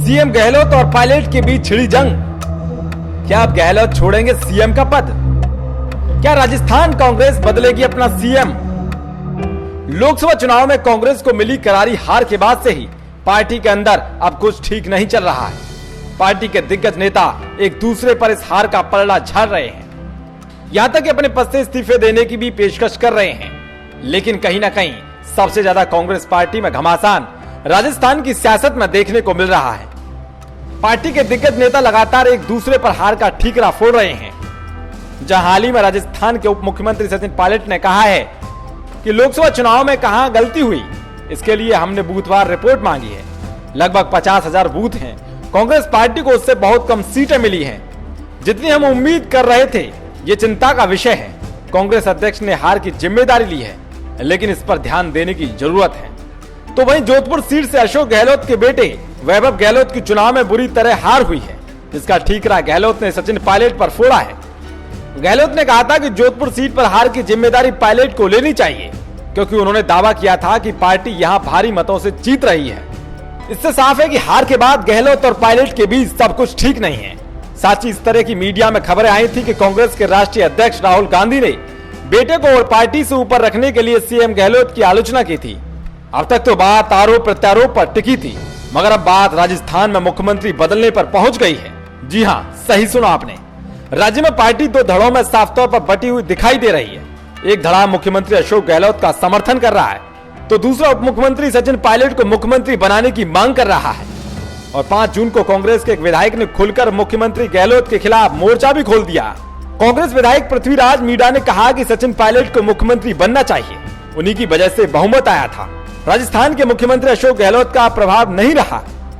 CM Gehlot और pilot के बीच छिड़ी जंग। क्या अब गहलोत छोड़ेंगे सीएम का पद? क्या राजस्थान कांग्रेस बदलेगी अपना सीएम? लोकसभा चुनाव में कांग्रेस को मिली करारी हार के बाद से ही पार्टी के अंदर अब कुछ ठीक नहीं चल रहा है। पार्टी के दिग्गज नेता एक दूसरे पर इस हार का पलड़ा झाड़ रहे हैं, यहां तक कि अपने पद से इस्तीफे देने की भी पेशकश कर रहे हैं। लेकिन कहीं ना कहीं सबसे ज्यादा कांग्रेस पार्टी में घमासान राजस्थान की सियासत में देखने को मिल रहा है। पार्टी के दिग्गज नेता लगातार एक दूसरे पर हार का ठीकरा फोड़ रहे हैं। जहां हाल ही में राजस्थान के उप मुख्यमंत्री सचिन पायलट ने कहा है कि लोकसभा चुनाव में कहां गलती हुई, इसके लिए हमने बूथवार रिपोर्ट मांगी है। लगभग 50,000 बूथ हैं। कांग्रेस पार्टी को उससे बहुत कम सीटें मिली हैं, जितनी हम उम्मीद कर रहे थे। ये चिंता का विषय है। कांग्रेस अध्यक्ष ने हार की जिम्मेदारी ली है, लेकिन इस पर ध्यान देने की जरूरत है। तो वहीं जोधपुर सीट से अशोक गहलोत के बेटे वैभव गहलोत की चुनाव में बुरी तरह हार हुई है, जिसका ठीकरा गहलोत ने सचिन पायलट पर फोड़ा है। गहलोत ने कहा था कि जोधपुर सीट पर हार की जिम्मेदारी पायलट को लेनी चाहिए, क्योंकि उन्होंने दावा किया था कि पार्टी यहां भारी मतों से जीत रही है। इससे साफ है कि हार के बाद गहलोत और पायलट के बीच सब कुछ ठीक नहीं है। साथ ही इस तरह की मीडिया में खबरें आई थी कि कांग्रेस के राष्ट्रीय अध्यक्ष राहुल गांधी ने बेटे को और पार्टी से ऊपर रखने के लिए सीएम गहलोत की आलोचना की थी। अब तक तो बात आरोप प्रत्यारोप पर टिकी थी, मगर अब बात राजस्थान में मुख्यमंत्री बदलने पर पहुंच गई है। जी हां, सही सुना आपने। राज्य में पार्टी दो धड़ों में साफ तौर पर बटी हुई दिखाई दे रही है। एक धड़ा मुख्यमंत्री अशोक गहलोत का समर्थन कर रहा है, तो दूसरा उप मुख्यमंत्री सचिन पायलट को मुख्यमंत्री बनाने की मांग कर रहा है। और 5 जून को कांग्रेस के एक विधायक ने खुलकर मुख्यमंत्री गहलोत के खिलाफ मोर्चा भी खोल दिया। कांग्रेस विधायक पृथ्वीराज मीणा ने कहा कि सचिन पायलट को मुख्यमंत्री बनना चाहिए, उन्हीं की वजह से बहुमत आया था। राजस्थान के मुख्यमंत्री अशोक गहलोत का प्रभाव नहीं रहा।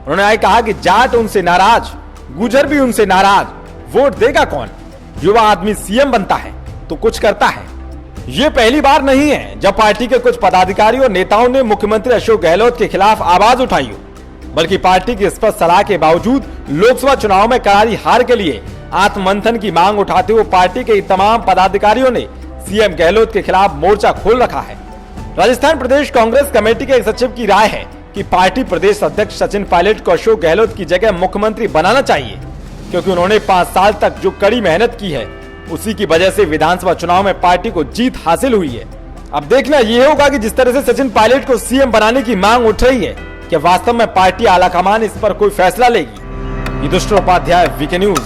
उन्होंने कहा कि जाट उनसे नाराज, गुर्जर भी उनसे नाराज, वोट देगा कौन? युवा आदमी सीएम बनता है तो कुछ करता है। ये पहली बार नहीं है जब पार्टी के कुछ पदाधिकारी और नेताओं ने मुख्यमंत्री अशोक गहलोत के खिलाफ आवाज उठाई हो, बल्कि पार्टी की स्पष्ट सलाह के बावजूद लोकसभा चुनाव में करारी हार के लिए आत्ममंथन की मांग उठाते हुए पार्टी के तमाम पदाधिकारियों ने सीएम गहलोत के खिलाफ मोर्चा खोल रखा है। राजस्थान प्रदेश कांग्रेस कमेटी के एक सचिव की राय है कि पार्टी प्रदेश अध्यक्ष सचिन पायलट को अशोक गहलोत की जगह मुख्यमंत्री बनाना चाहिए, क्योंकि उन्होंने 5 साल तक जो कड़ी मेहनत की है, उसी की वजह से विधानसभा चुनाव में पार्टी को जीत हासिल हुई है। अब देखना यह होगा कि जिस तरह से सचिन पायलट को सीएम बनाने की मांग उठ रही है, क्या वास्तव में पार्टी आलाकमान इस पर कोई फैसला लेगी। ये दुष्ट उपाध्याय, वीके न्यूज।